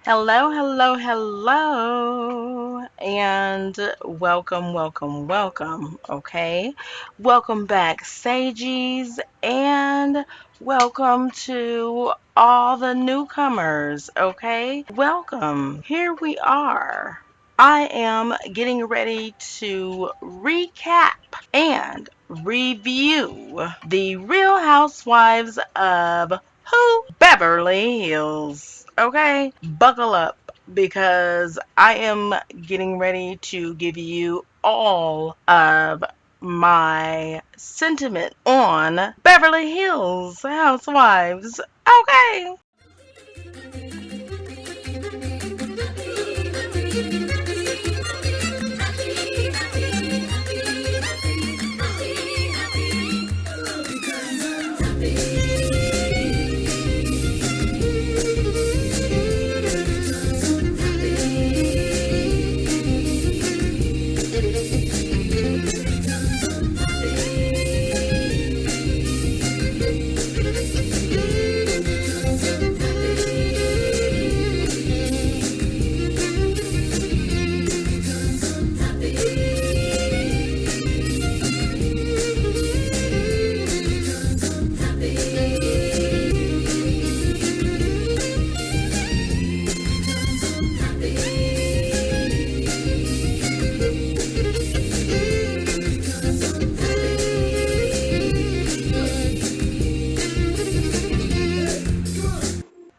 Hello, hello, hello, and welcome, okay? Welcome back, Sages, and welcome to all the newcomers, okay? Welcome. Here we are. I am getting ready to recap and review the Real Housewives of Beverly Hills. Okay, buckle up because I am getting ready to give you all of my sentiment on Beverly Hills Housewives. Okay.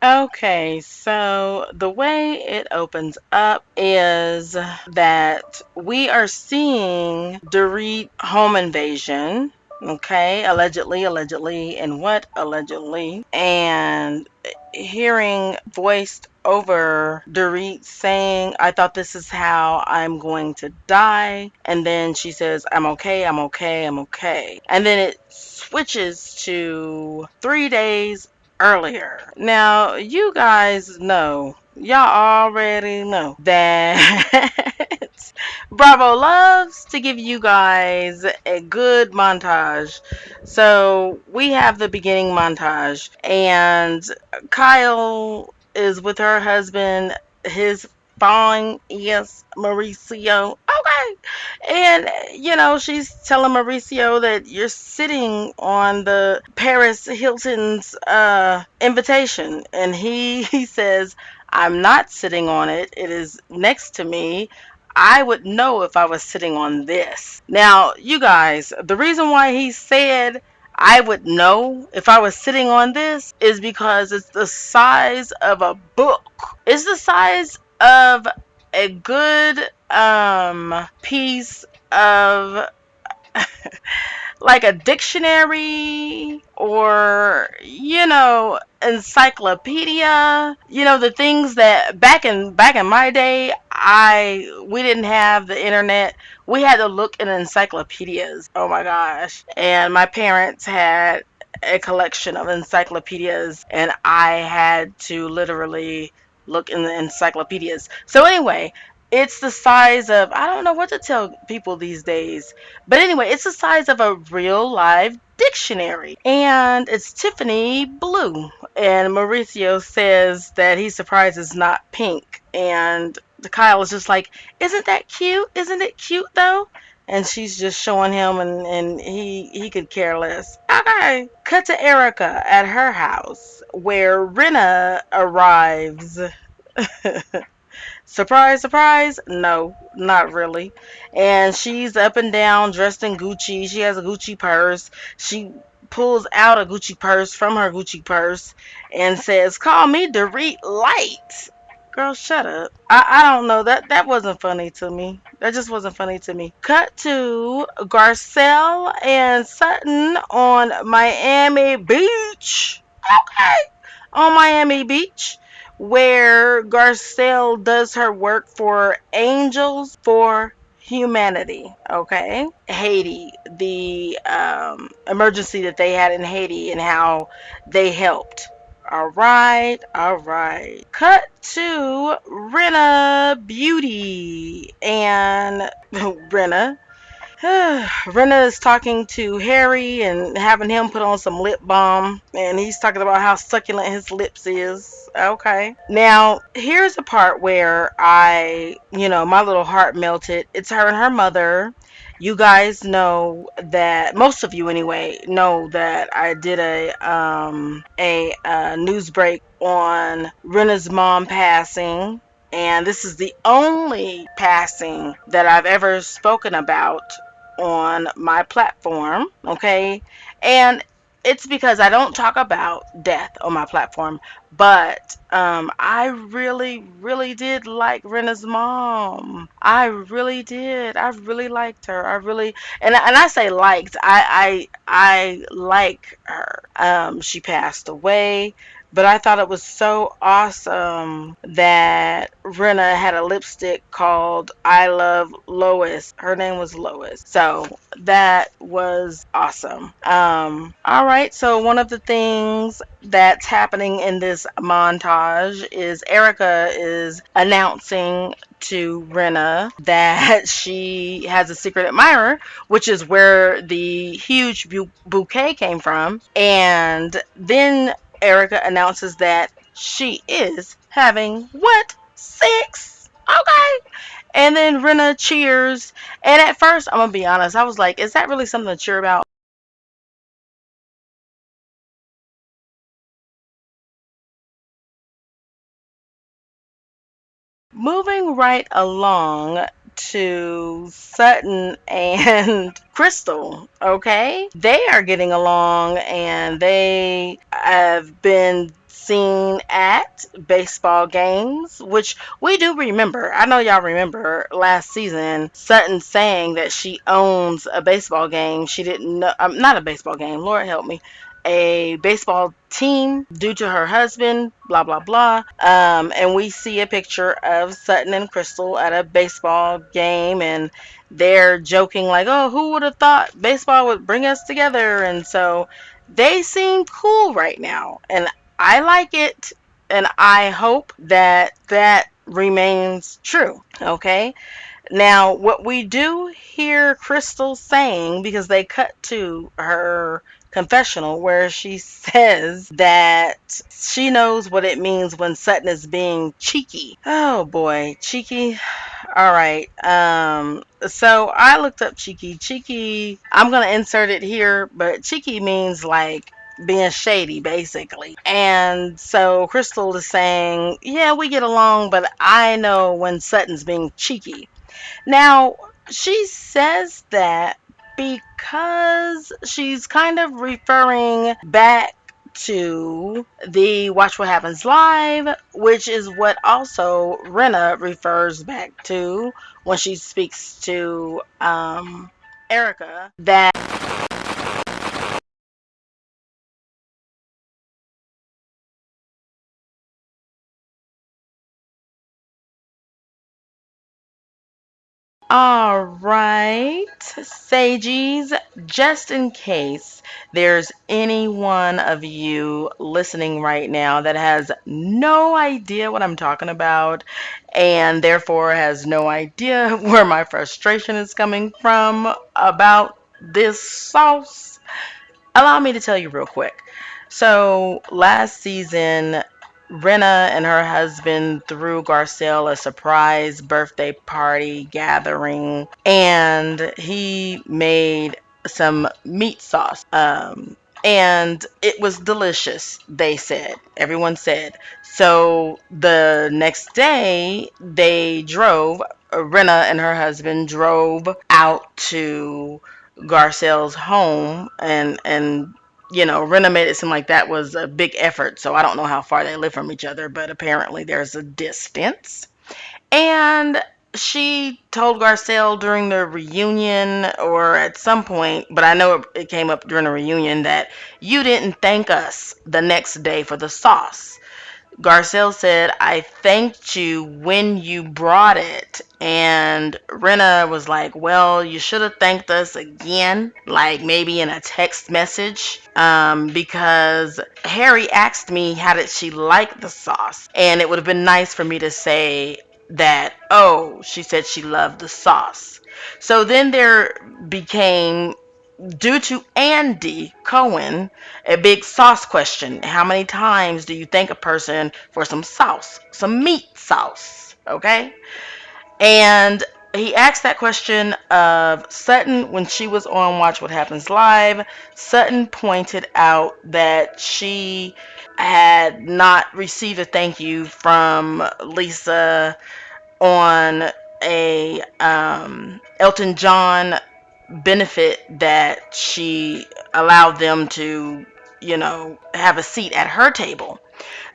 Okay, so the way it opens up is that we are seeing Dorit home invasion. Okay, allegedly, and what allegedly, and hearing voiced over Dorit saying, I thought this is how I'm going to die. And then she says, I'm okay. And then it switches to 3 days earlier. Now, you guys know, y'all already know that Bravo loves to give you guys a good montage. So, we have the beginning montage, and Kyle is with her husband. His fine is Mauricio. Okay. And, she's telling Mauricio that you're sitting on the Paris Hilton's invitation. And he says, I'm not sitting on it. It is next to me. I would know if I was sitting on this. Now, you guys, the reason why he said I would know if I was sitting on this is because it's the size of a book. It's the size of a good piece of like a dictionary or encyclopedia, the things that back in my day, I we didn't have the internet. We had to look in encyclopedias. Oh my gosh. And my parents had a collection of encyclopedias, and I had to literally look in the encyclopedias. So anyway, it's the size of, I don't know what to tell people these days, but anyway, it's the size of a real live dictionary. And it's Tiffany blue. And Mauricio says that he's surprised it's not pink. And Kyle is just like, isn't that cute? Isn't it cute though? And she's just showing him, and he could care less. Okay. Cut to Erica at her house where Rena arrives. Surprise, surprise. No, not really. And she's up and down, dressed in Gucci. She has a Gucci purse. She pulls out a Gucci purse from her Gucci purse and says, call me Dorit Light. Girl, shut up. I don't know. That wasn't funny to me. That just wasn't funny to me. Cut to Garcelle and Sutton on Miami Beach. Okay. On Miami Beach, where Garcelle does her work for Angels for Humanity. Okay. Haiti, the emergency that they had in Haiti and how they helped. All right, all right. Cut to Rena Beauty and Rena. Rena is talking to Harry and having him put on some lip balm, and he's talking about how succulent his lips is. Okay. Now, here's a part where my little heart melted. It's her and her mother. You guys know that, most of you anyway, know that I did a news break on Rena's mom passing, and this is the only passing that I've ever spoken about on my platform, okay? And it's because I don't talk about death on my platform, but I really, really did like Rena's mom. I really did. I really liked her. I really, and I say liked. I like her. She passed away. But I thought it was so awesome that Rena had a lipstick called I Love Lois. Her name was Lois. So that was awesome. All right. So one of the things that's happening in this montage is Erica is announcing to Rena that she has a secret admirer, which is where the huge bouquet came from. And then Erica announces that she is having what? Sex? Okay. And then Rena cheers. And at first, I'm gonna be honest, I was like, is that really something to cheer about? Moving right along to Sutton and Crystal, okay? They are getting along and they have been seen at baseball games, which we do remember. I know y'all remember last season Sutton saying that she owns a baseball game. She didn't know, not a baseball game, Lord help me, a baseball team due to her husband, blah, blah, blah. And we see a picture of Sutton and Crystal at a baseball game, and they're joking, like, oh, who would have thought baseball would bring us together? And so they seem cool right now. And I like it, and I hope that that remains true. Okay. Now, what we do hear Crystal saying, because they cut to her confessional where she says that she knows what it means when Sutton is being cheeky. Oh boy, cheeky. All right. So I looked up cheeky. Cheeky, I'm going to insert it here, but cheeky means like being shady, basically. And so Crystal is saying, yeah, we get along, but I know when Sutton's being cheeky. Now, she says that because she's kind of referring back to the Watch What Happens Live, which is what also Rena refers back to when she speaks to Erica, that all right, Sagies, just in case there's any one of you listening right now that has no idea what I'm talking about and therefore has no idea where my frustration is coming from about this sauce, allow me to tell you real quick. So last season, Rena and her husband threw Garcelle a surprise birthday party gathering, and he made some meat sauce. And it was delicious, they said. Everyone said. So the next day, Rena and her husband drove out to Garcelle's home, and Rena made it seem like that was a big effort. So I don't know how far they live from each other, but apparently there's a distance. And she told Garcelle during the reunion or at some point, but I know it came up during the reunion, that you didn't thank us the next day for the sauce. Garcelle said, I thanked you when you brought it. And Rena was like, well, you should have thanked us again, like maybe in a text message, because Harry asked me how did she like the sauce. And it would have been nice for me to say, that, oh, she said she loved the sauce. So then there became, due to Andy Cohen, a big sauce question. How many times do you thank a person for some sauce, some meat sauce? Okay. And he asked that question of Sutton when she was on Watch What Happens Live. Sutton pointed out that she had not received a thank you from Lisa on a Elton John benefit that she allowed them to, have a seat at her table.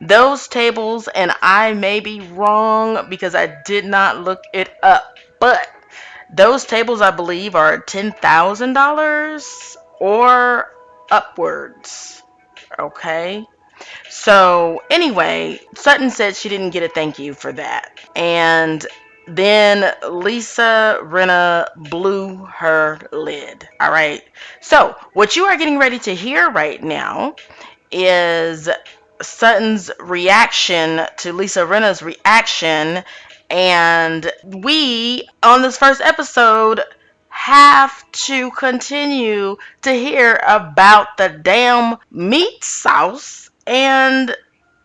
Those tables, and I may be wrong because I did not look it up, but those tables, I believe, are $10,000 or upwards. Okay. So, anyway, Sutton said she didn't get a thank you for that. And then Lisa Rinna blew her lid. All right. So, what you are getting ready to hear right now is Sutton's reaction to Lisa Rinna's reaction. And we, on this first episode, have to continue to hear about the damn meat sauce and,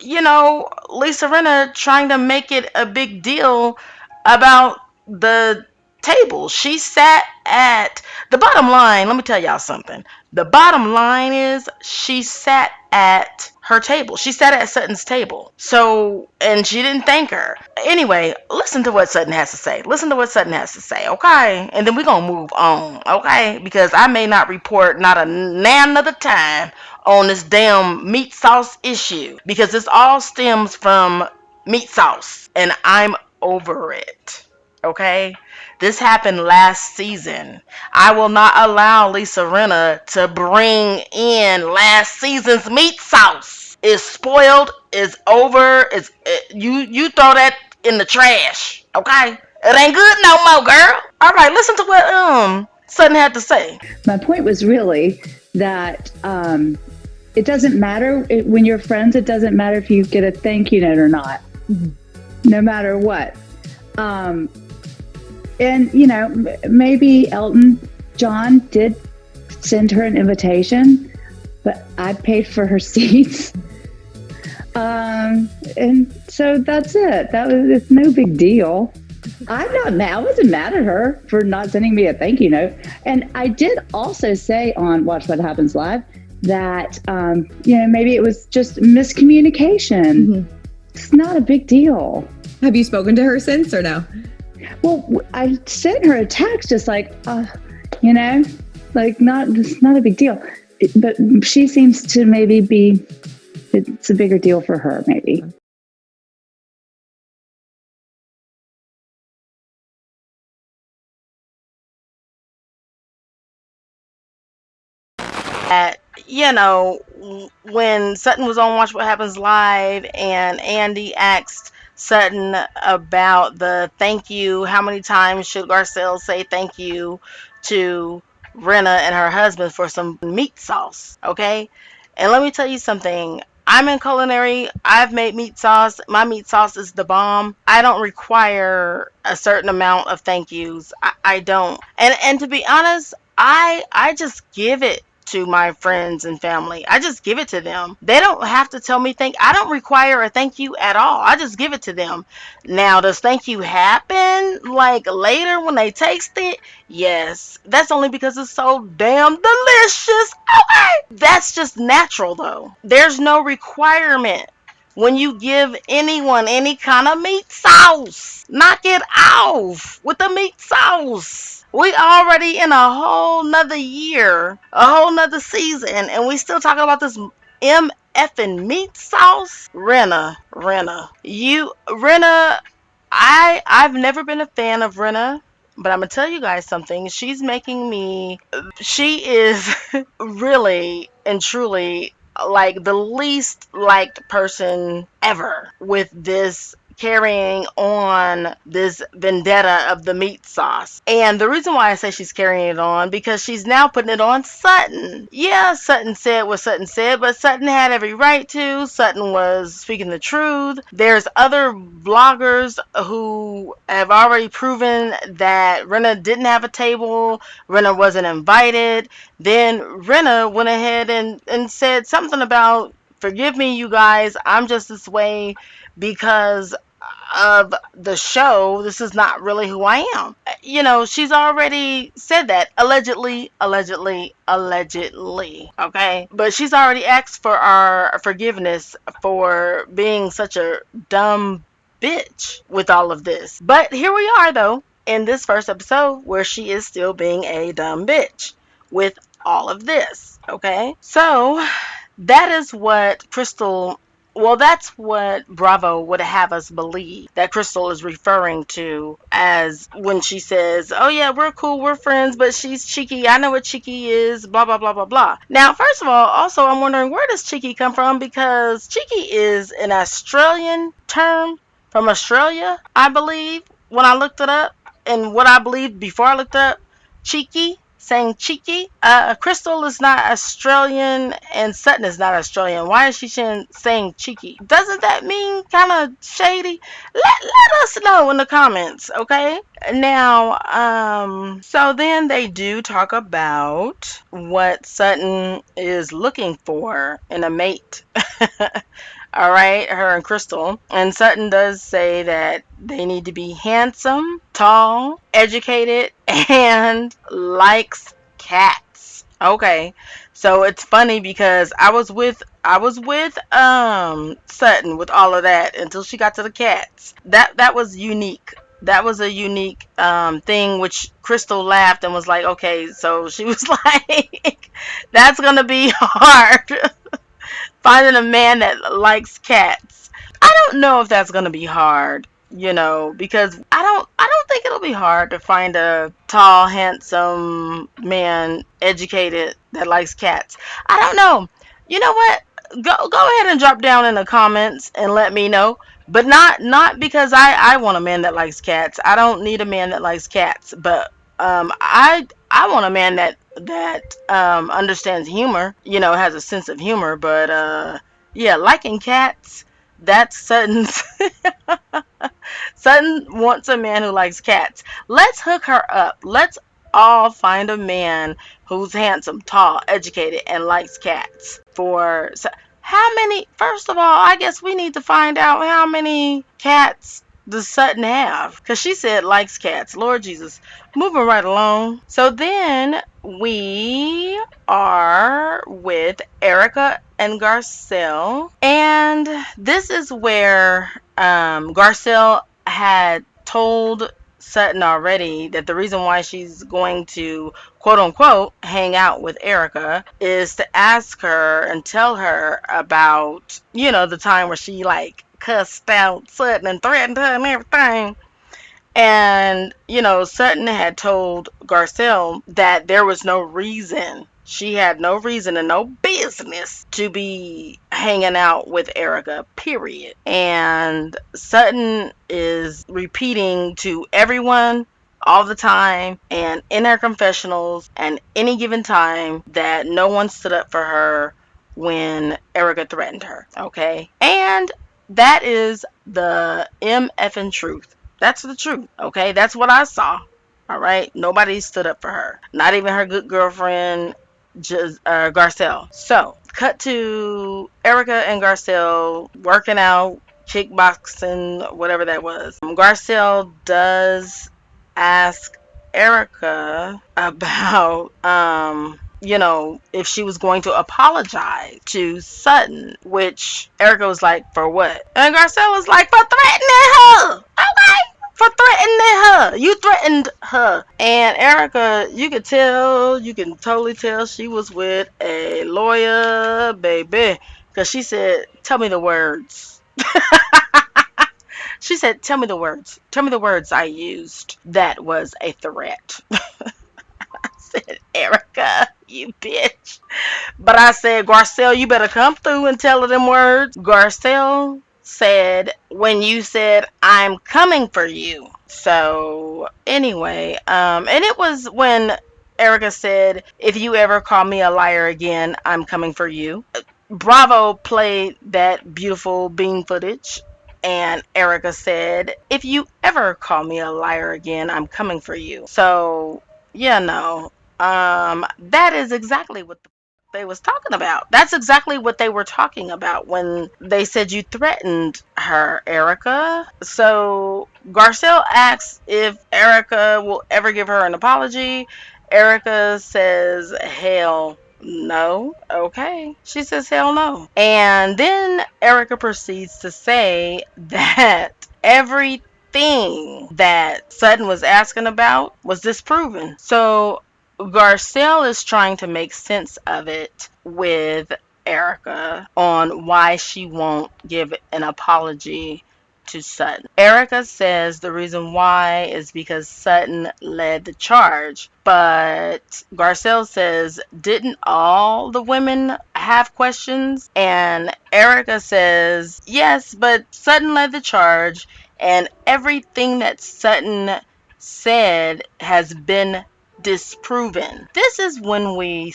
Lisa Rinna trying to make it a big deal about the table. She sat at the bottom line. Let me tell y'all something. The bottom line is she sat at her table. She sat at Sutton's table. So, and she didn't thank her. Anyway, listen to what Sutton has to say. Listen to what Sutton has to say, okay? And then we're going to move on, okay? Because I may not report not another time on this damn meat sauce issue. Because this all stems from meat sauce. And I'm over it, okay? This happened last season. I will not allow Lisa Rinna to bring in last season's meat sauce. It's spoiled. It's over. You throw that in the trash. Okay? It ain't good no more, girl. All right, listen to what Sutton had to say. My point was really that it doesn't matter when you're friends. It doesn't matter if you get a thank you note or not, no matter what. And, maybe Elton John did send her an invitation, but I paid for her seats. And so that's it. It's no big deal. I'm not mad. I wasn't mad at her for not sending me a thank you note. And I did also say on Watch What Happens Live that, maybe it was just miscommunication. Mm-hmm. It's not a big deal. Have you spoken to her since or no? Well, I sent her a text just like, it's not a big deal. But she seems to maybe it's a bigger deal for her, maybe. When Sutton was on Watch What Happens Live and Andy asked Sutton about the thank you, how many times should Garcelle say thank you to Rinna and her husband for some meat sauce, okay? And let me tell you something. I'm in culinary. I've made meat sauce. My meat sauce is the bomb. I don't require a certain amount of thank yous. I don't. And to be honest, I just give it to my friends and family. I just give it to them. They don't have to tell me I don't require a thank you at all. I just give it to them. Now, does thank you happen like later when they taste it? Yes. That's only because it's so damn delicious. Okay. That's just natural though. There's no requirement. When you give anyone any kind of meat sauce, knock it off with the meat sauce. We already in a whole nother year, a whole nother season, and we still talking about this effing meat sauce. Rinna, I've never been a fan of Rinna, but I'm gonna tell you guys something. She is really and truly like the least liked person ever with this carrying on this vendetta of the meat sauce. And the reason why I say she's carrying it on, because she's now putting it on Sutton. Yeah, Sutton said what Sutton said, but Sutton had every right to. Sutton was speaking the truth. There's other bloggers who have already proven that Rinna didn't have a table, Rinna wasn't invited. Then Rinna went ahead and said something about, forgive me, you guys, I'm just this way because of the show. This is not really who I am. You know, she's already said that. Allegedly, allegedly, allegedly. Okay? But she's already asked for our forgiveness for being such a dumb bitch with all of this. But here we are, though, in this first episode where she is still being a dumb bitch with all of this. Okay? So that is what Crystal, well, that's what Bravo would have us believe that Crystal is referring to as when she says, oh yeah, we're cool, we're friends, but she's cheeky. I know what cheeky is, blah, blah, blah, blah, blah. Now, first of all, also, I'm wondering, where does cheeky come from? Because cheeky is an Australian term from Australia, I believe, when I looked it up. And what I believed before I looked it up, cheeky, saying cheeky. Crystal is not Australian and Sutton is not Australian. Why is she saying cheeky? Doesn't that mean kind of shady? Let us know in the comments, okay? Now, so then they do talk about what Sutton is looking for in a mate. All right, her and Crystal. And Sutton does say that they need to be handsome, tall, educated, and likes cats. Okay. So it's funny because I was with Sutton with all of that until she got to the cats. That was unique. That was a unique thing, which Crystal laughed and was like, okay, so she was like, that's gonna be hard. Finding a man that likes cats. I don't know if that's gonna be hard, you know, because I don't think it'll be hard to find a tall, handsome man, educated, that likes cats. I don't know. You know what? Go ahead and drop down in the comments and let me know. But not because I want a man that likes cats. I don't need a man that likes cats. But I want a man that understands humor. You know, has a sense of humor. But yeah, liking cats. That's Sutton's. Sutton wants a man who likes cats. Let's hook her up. Let's all find a man who's handsome, tall, educated, and likes cats. How many? First of all, I guess we need to find out how many cats does Sutton have? Because she said likes cats. Lord Jesus. Moving right along. So then we are with Erica and Garcelle. And this is where Garcelle had told Sutton already that the reason why she's going to quote unquote hang out with Erica is to ask her and tell her about, you know, the time where she like cussed out Sutton and threatened her and everything. And, you know, Sutton had told Garcelle that there was no reason. She had no reason and no business to be hanging out with Erica, period. And Sutton is repeating to everyone all the time and in her confessionals and any given time that no one stood up for her when Erica threatened her. Okay? And that is the MFing truth. That's the truth, okay? That's what I saw, all right? Nobody stood up for her. Not even her good girlfriend, just Garcelle. So, cut to Erica and Garcelle working out, kickboxing, whatever that was. Garcelle does ask Erica about you know, if she was going to apologize to Sutton, which Erica was like, for what? And Garcelle was like, for threatening her. Okay. For threatening her. You threatened her. And Erica, you can totally tell she was with a lawyer, baby. Because she said, tell me the words. She said, tell me the words. Tell me the words I used. That was a threat. I said, Erica, you bitch. But I said, Garcelle, you better come through and tell her them words. Garcelle said when you said, "I'm coming for you." So anyway, and it was when Erica said, "If you ever call me a liar again, I'm coming for you." Bravo played that beautiful bean footage, and Erica said, "If you ever call me a liar again, I'm coming for you." So, yeah, no. That is exactly what they was talking about. That's exactly what they were talking about when they said you threatened her, Erica. So Garcelle asks if Erica will ever give her an apology. Erica says, "Hell no." Okay. She says, "Hell no." And then Erica proceeds to say that everything that Sutton was asking about was disproven. So Garcelle is trying to make sense of it with Erica on why she won't give an apology to Sutton. Erica says the reason why is because Sutton led the charge. But Garcelle says, didn't all the women have questions? And Erica says, yes, but Sutton led the charge, and everything that Sutton said has been disproven. This is when we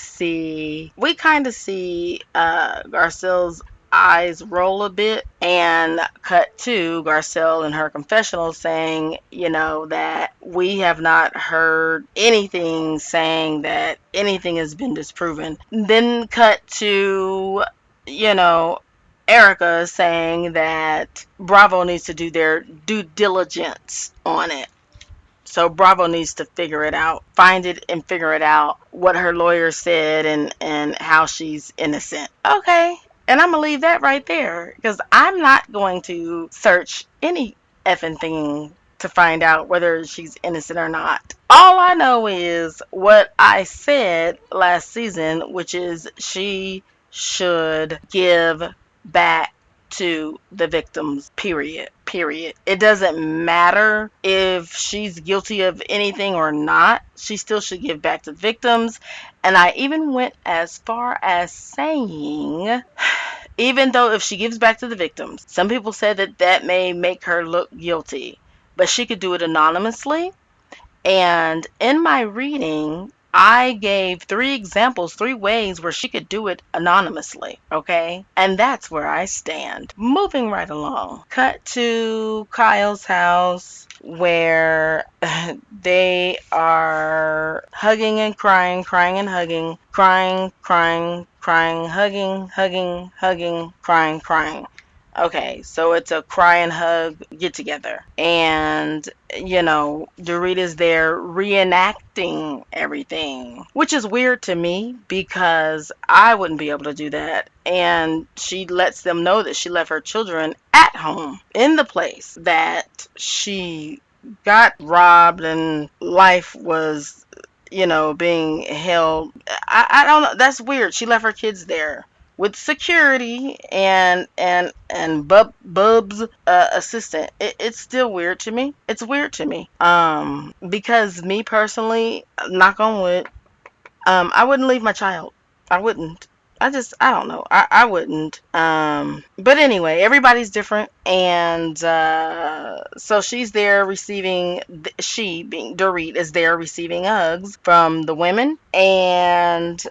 kind of see Garcelle's eyes roll a bit, and cut to Garcelle in her confessional saying, that we have not heard anything saying that anything has been disproven. Then cut to, you know, Erica saying that Bravo needs to do their due diligence on it. So Bravo needs to figure it out, find it and figure it out, what her lawyer said and how she's innocent. Okay. And I'm going to leave that right there because I'm not going to search any effing thing to find out whether she's innocent or not. All I know is what I said last season, which is she should give back to the victims, period. Period. It doesn't matter if she's guilty of anything or not. She still should give back to victims. And I even went as far as saying, even though if she gives back to the victims, some people said that that may make her look guilty, but she could do it anonymously. And in my reading, I gave 3 examples, 3 ways where she could do it anonymously, okay? And that's where I stand. Moving right along. Cut to Kyle's house where they are hugging and crying, crying and hugging, crying, crying, crying, hugging, hugging, hugging, crying, crying. Okay, so it's a cry and hug get together. And, Dorita's there reenacting everything, which is weird to me because I wouldn't be able to do that. And she lets them know that she left her children at home in the place that she got robbed and life was, being held. I don't know. That's weird. She left her kids there with security and Bub's assistant. It's still weird to me. It's weird to me. Because me personally, knock on wood, I wouldn't leave my child. I wouldn't. I don't know. I wouldn't. But anyway, everybody's different. And so she's there receiving, she being Dorit is there receiving hugs from the women. And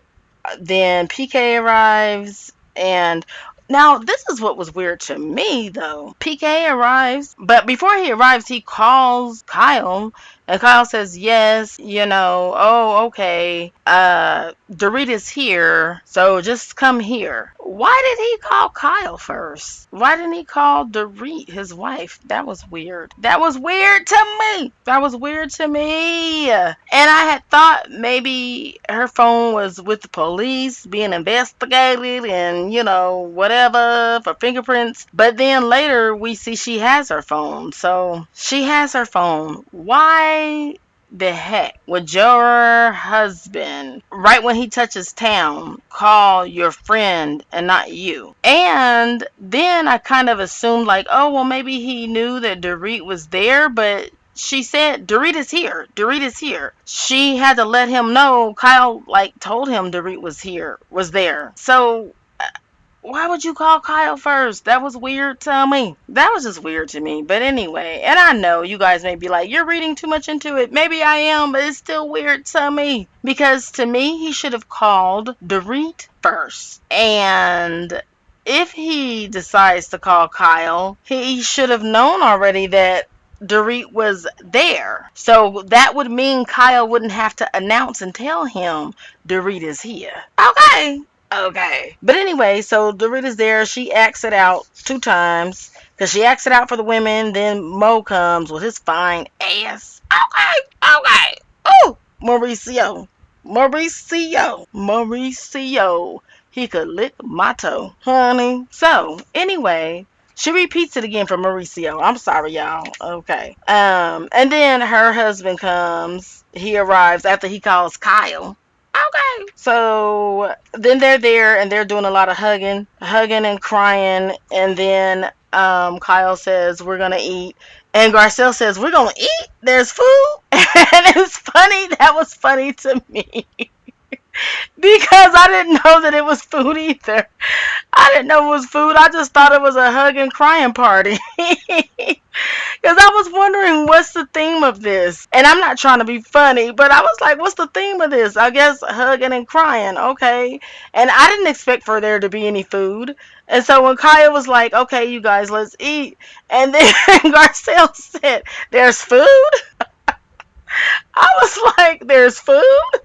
then PK arrives, and now this is what was weird to me though. PK arrives, but before he arrives, he calls Kyle, and Kyle says, "Yes, oh, okay. Dorita's here, so just come here." Why did he call Kyle first? Why didn't he call Dorit, his wife? That was weird. That was weird to me. That was weird to me. And I had thought maybe her phone was with the police being investigated and, whatever for fingerprints. But then later we see she has her phone. So she has her phone. Why the heck would your husband, right when he touches town, call your friend and not you? And then I kind of assumed like, oh, well, maybe he knew that Dorit was there, but she said Dorit is here. Dorit is here. She had to let him know. Kyle told him Dorit was there. So why would you call Kyle first? That was weird to me. That was just weird to me. But anyway, and I know you guys may be like, you're reading too much into it. Maybe I am, but it's still weird to me. Because to me, he should have called Dorit first. And if he decides to call Kyle, he should have known already that Dorit was there. So that would mean Kyle wouldn't have to announce and tell him Dorit is here. Okay. Okay. But anyway, so Dorita's there. She acts it out 2 times. Because she acts it out for the women. Then Mo comes with his fine ass. Okay. Okay. Oh, Mauricio. Mauricio. Mauricio. He could lick my toe, honey. So, anyway, she repeats it again for Mauricio. I'm sorry, y'all. Okay. And then her husband comes. He arrives after he calls Kyle. Okay. So then they're there and they're doing a lot of hugging and crying. And then Kyle says, we're going to eat. And Garcelle says, we're going to eat? There's food? And it's funny. That was funny to me. Because I didn't know that it was food either. I didn't know it was food. I just thought it was a hug and crying party. Because I was wondering what's the theme of this. And I'm not trying to be funny, but I was like, what's the theme of this? I guess hugging and crying. Okay. And I didn't expect for there to be any food. And so when Kaya was like, okay, you guys, let's eat. And then Garcelle said, there's food? I was like, there's food?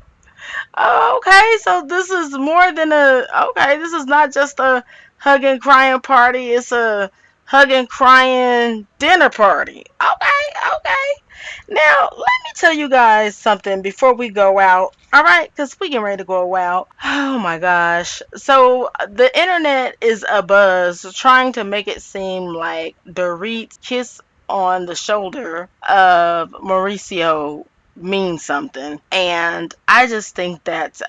Oh, okay, so this is more than this is not just a hug and crying party, it's a hug and crying dinner party. Okay, okay. Now, let me tell you guys something before we go out. All right, because we getting ready to go out. Oh my gosh. So, the internet is abuzz trying to make it seem like Dorit's kiss on the shoulder of Mauricio means something. And I just think that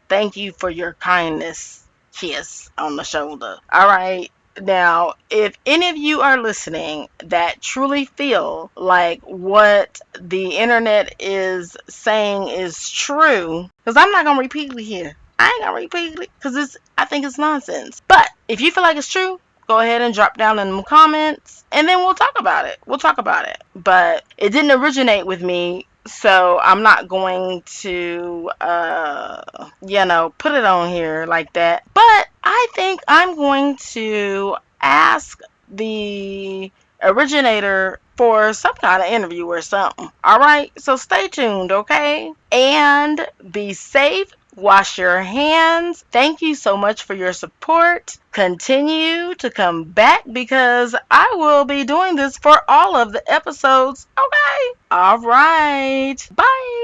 thank you for your kindness kiss on the shoulder. All right. Now, if any of you are listening that truly feel like what the internet is saying is true, because I'm not gonna repeat it here. I ain't gonna repeat it because I think it's nonsense. But if you feel like it's true, go ahead and drop down in the comments and then we'll talk about it. We'll talk about it. But it didn't originate with me, so I'm not going to put it on here like that. But I think I'm going to ask the originator for some kind of interview or something. All right, so stay tuned, okay? And be safe. Wash your hands. Thank you so much for your support. Continue to come back because I will be doing this for all of the episodes. Okay. All right. Bye.